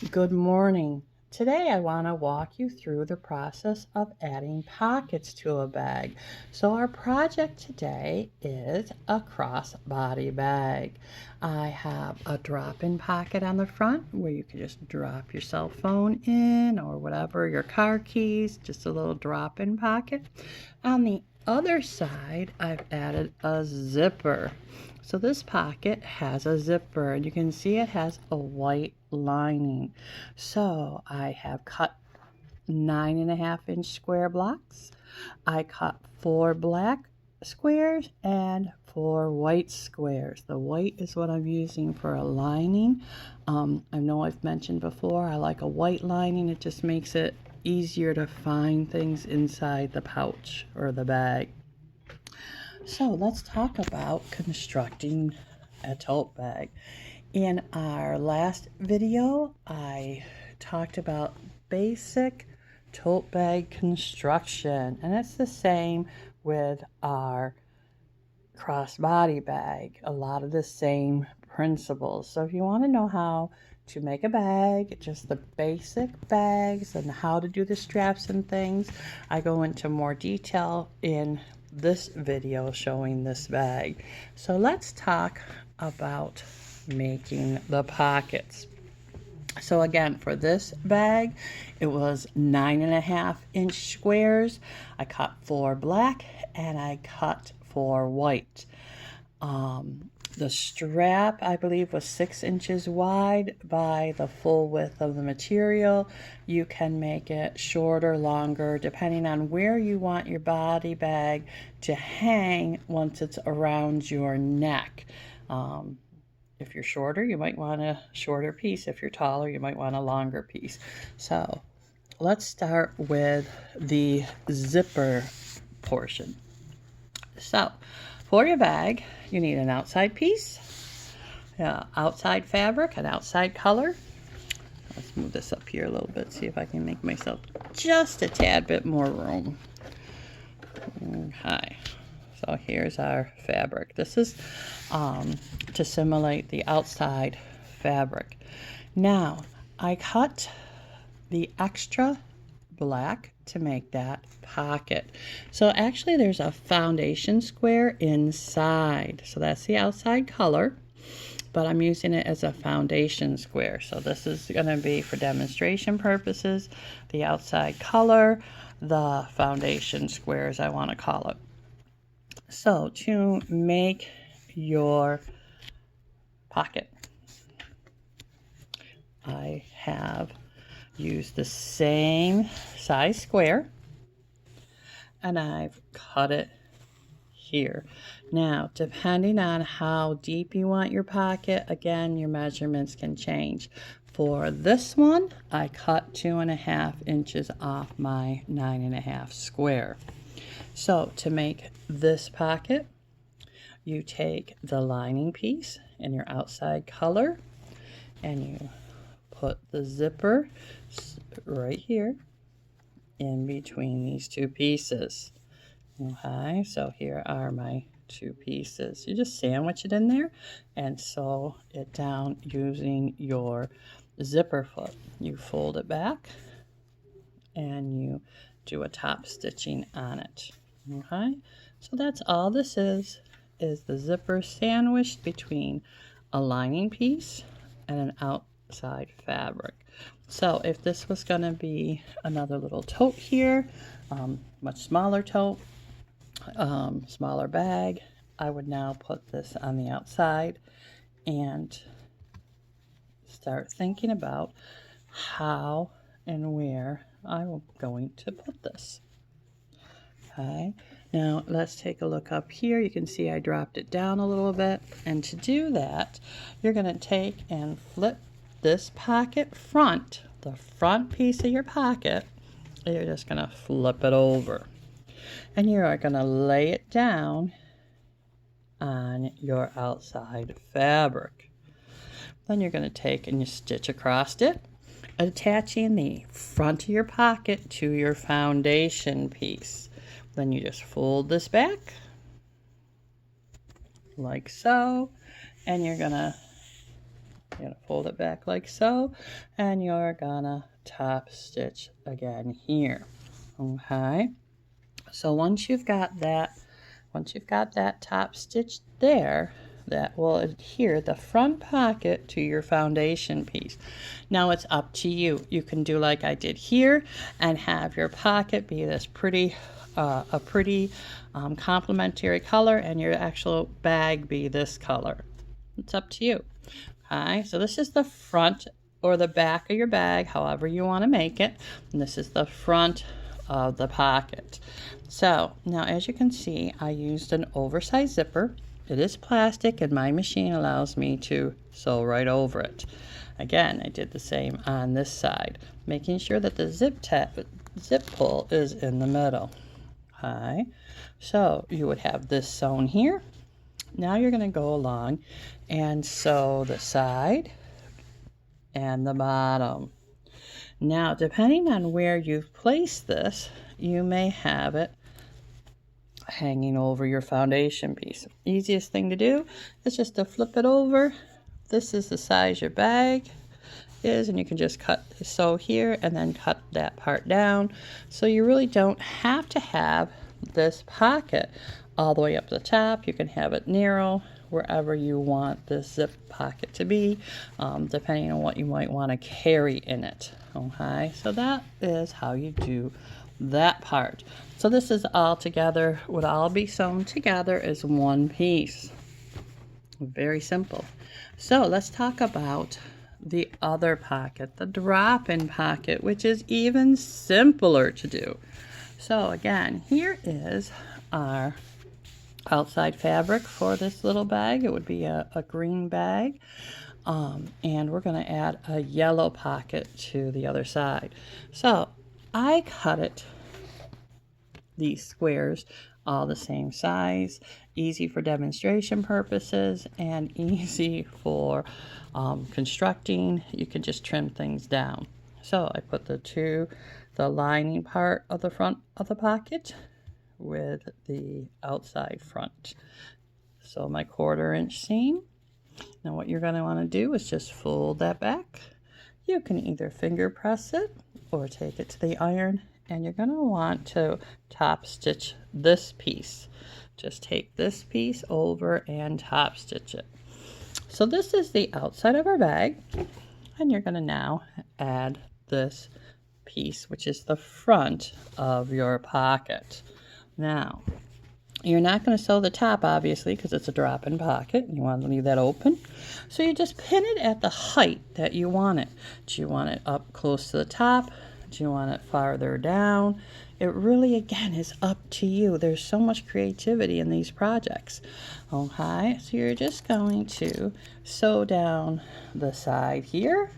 Good morning. Today I want to walk you through the process of adding pockets to a bag. So our project today is a crossbody bag. I have a drop-in pocket on the front where you can just drop your cell phone in or whatever, your car keys, just a little drop-in pocket. On the other side, I've added a zipper. So this pocket has a zipper and you can see it has a white lining. So I have cut 9.5-inch square blocks. I cut 4 black squares and 4 white squares. The white is what I'm using for a lining. I know I've mentioned before I like a white lining. It just makes it easier to find things inside the pouch or the bag. So let's talk about constructing a tote bag. In our last video, I talked about basic tote bag construction, and it's the same with our crossbody bag. A lot of the same principles. So if you want to know how to make a bag, just the basic bags and how to do the straps and things, I go into more detail in this video showing this bag. So let's talk about making the pockets. So again, for this bag, it was 9.5-inch squares. I cut 4 black and I cut 4 white. The strap, I believe, was 6 inches wide by the full width of the material. You can make it shorter, longer, depending on where you want your body bag to hang once it's around your neck. If you're shorter, you might want a shorter piece. If you're taller, you might want a longer piece. So let's start with the zipper portion. So for your bag, you need an outside piece, outside fabric, an outside color. Let's move this up here a little bit, see if I can make myself just a tad bit more room. Okay, so here's our fabric. This is to simulate the outside fabric. Now, I cut the extra black to make that pocket. So actually there's a foundation square inside. So that's the outside color, but I'm using it as a foundation square. So this is going to be for demonstration purposes, the outside color, the foundation square as I want to call it. So to make your pocket, I have used the same size square and I've cut it here. Now, depending on how deep you want your pocket, again, your measurements can change. For this one, I cut 2.5 inches off my 9.5 square. So to make this pocket, you take the lining piece in your outside color and you put the zipper right here in between these two pieces. Okay, so here are my two pieces. You just sandwich it in there and sew it down using your zipper foot. You fold it back and you do a top stitching on it. Okay, so that's all this is the zipper sandwiched between a lining piece and an outside fabric. So if this was going to be another little tote here, much smaller tote, smaller bag, I would now put this on the outside and start thinking about how and where I'm going to put this. Okay, now let's take a look up here. You can see I dropped it down a little bit, and to do that, you're going to take and flip this pocket front, the front piece of your pocket, you're just going to flip it over. And you are going to lay it down on your outside fabric. Then you're going to take and you stitch across it, attaching the front of your pocket to your foundation piece. Then you just fold this back like so, and you're going to You're going to fold it back like so, and you're going to top stitch again here. Okay, so once you've got that top stitch there, that will adhere the front pocket to your foundation piece. Now it's up to you. You can do like I did here and have your pocket be this pretty complementary color, and your actual bag be this color. It's up to you. Okay, so this is the front or the back of your bag, however you want to make it, and this is the front of the pocket. So now, as you can see, I used an oversized zipper. It is plastic, and my machine allows me to sew right over it. Again, I did the same on this side, making sure that the zip pull is in the middle. Okay, so you would have this sewn here. Now you're going to go along and sew the side and the bottom. Now, depending on where you've placed this, you may have it hanging over your foundation piece. Easiest thing to do is just to flip it over. This is the size your bag is, and you can just sew here and then cut that part down. So you really don't have to have this pocket all the way up the top. You can have it narrow wherever you want this zip pocket to be, depending on what you might want to carry in it. Okay, so that is how you do that part. So this is all together, would all be sewn together as one piece. Very simple. So let's talk about the other pocket, the drop-in pocket, which is even simpler to do. So again, here is our outside fabric for this little bag. It would be a green bag, and we're going to add a yellow pocket to the other side. So I cut it, these squares, all the same size, easy for demonstration purposes and easy for constructing. You can just trim things down. So I put the lining part of the front of the pocket with the outside front. So my 1/4 inch seam. Now what you're going to want to do is just fold that back. You can either finger press it or take it to the iron, and you're going to want to top stitch this piece. Just take this piece over and top stitch it. So this is the outside of our bag, and you're going to now add this piece, which is the front of your pocket. Now, you're not going to sew the top, obviously, because it's a drop-in pocket. You want to leave that open. So you just pin it at the height that you want it. Do you want it up close to the top? Do you want it farther down? It really, again, is up to you. There's so much creativity in these projects. Okay, so you're just going to sew down the side here,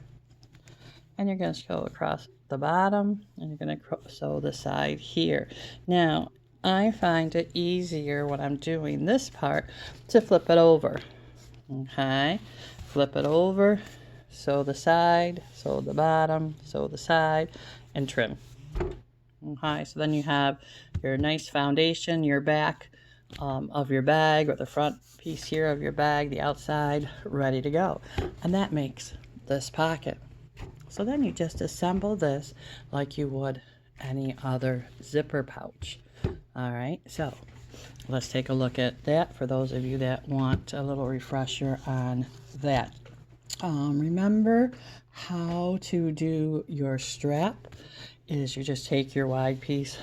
and you're going to go across the bottom, and you're going to sew the side here. Now, I find it easier when I'm doing this part to flip it over. Okay, flip it over, sew the side, sew the bottom, sew the side, and trim. Okay, so then you have your nice foundation, your back of your bag, or the front piece here of your bag, the outside, ready to go. And that makes this pocket. So then you just assemble this like you would any other zipper pouch. All right, so let's take a look at that for those of you that want a little refresher on that. Remember how to do your strap is you just take your wide piece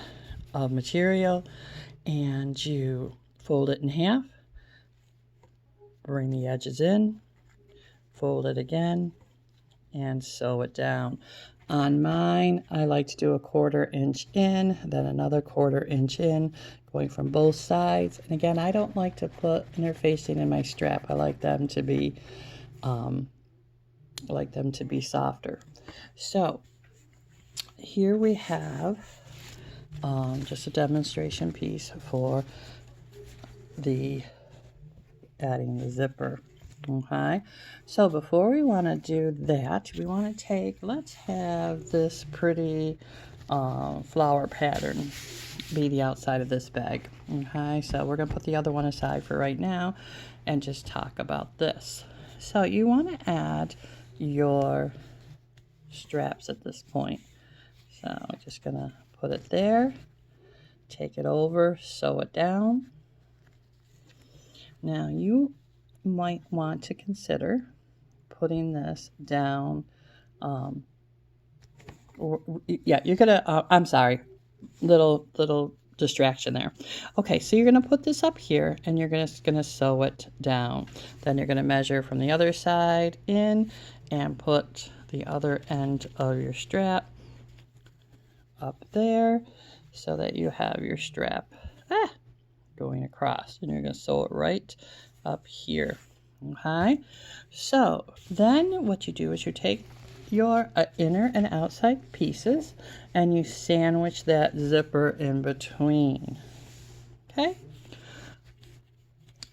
of material and you fold it in half, bring the edges in, fold it again, and sew it down. On mine, I like to do a 1/4 inch in, then another 1/4 inch in, going from both sides. And again, I don't like to put interfacing in my strap. I like them to be softer. So here we have just a demonstration piece for adding the zipper. Okay, so before we want to do that, we want to let's have this pretty flower pattern be the outside of this bag. Okay, so we're going to put the other one aside for right now and just talk about this. So you want to add your straps at this point. So I'm just going to put it there, take it over, sew it down. Now you might want to consider putting this down. Yeah, you're gonna, I'm sorry, little distraction there. Okay, so you're gonna put this up here and you're gonna sew it down. Then you're gonna measure from the other side in and put the other end of your strap up there so that you have your strap going across, and you're gonna sew it right up here. Okay, so then what you do is you take your inner and outside pieces and you sandwich that zipper in between. Okay,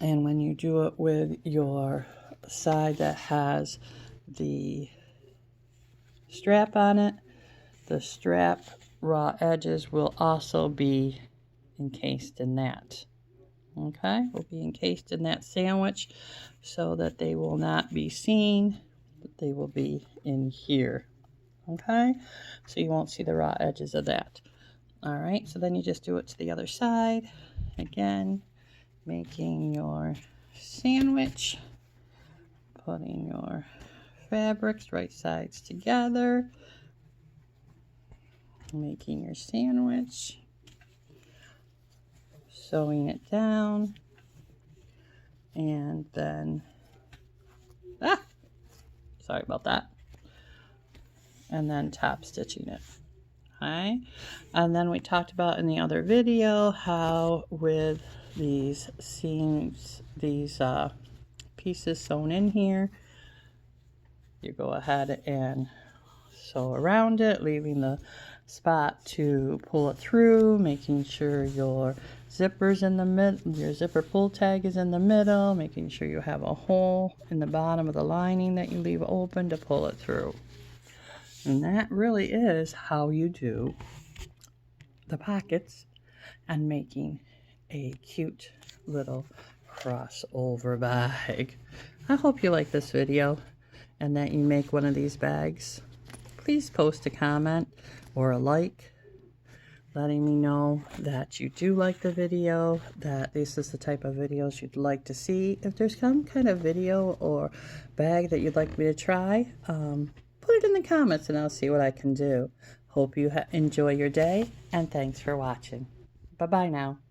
and when you do it with your side that has the strap on it, the strap raw edges will also be encased in that. Okay, will be encased in that sandwich so that they will not be seen, but they will be in here. Okay, so you won't see the raw edges of that. All right, so then you just do it to the other side. Again, making your sandwich, putting your fabrics right sides together, making your sandwich, sewing it down, and then sorry about that, and then top stitching it. Okay, and then we talked about in the other video how with these seams, these pieces sewn in here, you go ahead and sew around it, leaving the spot to pull it through, making sure your zipper's in the middle, your zipper pull tag is in the middle, making sure you have a hole in the bottom of the lining that you leave open to pull it through. And that really is how you do the pockets and making a cute little crossover bag. I hope you like this video and that you make one of these bags. Please post a comment or a like letting me know that you do like the video, that this is the type of videos you'd like to see. If there's some kind of video or bag that you'd like me to try, put it in the comments and I'll see what I can do. Hope you enjoy your day, and thanks for watching. Bye-bye now.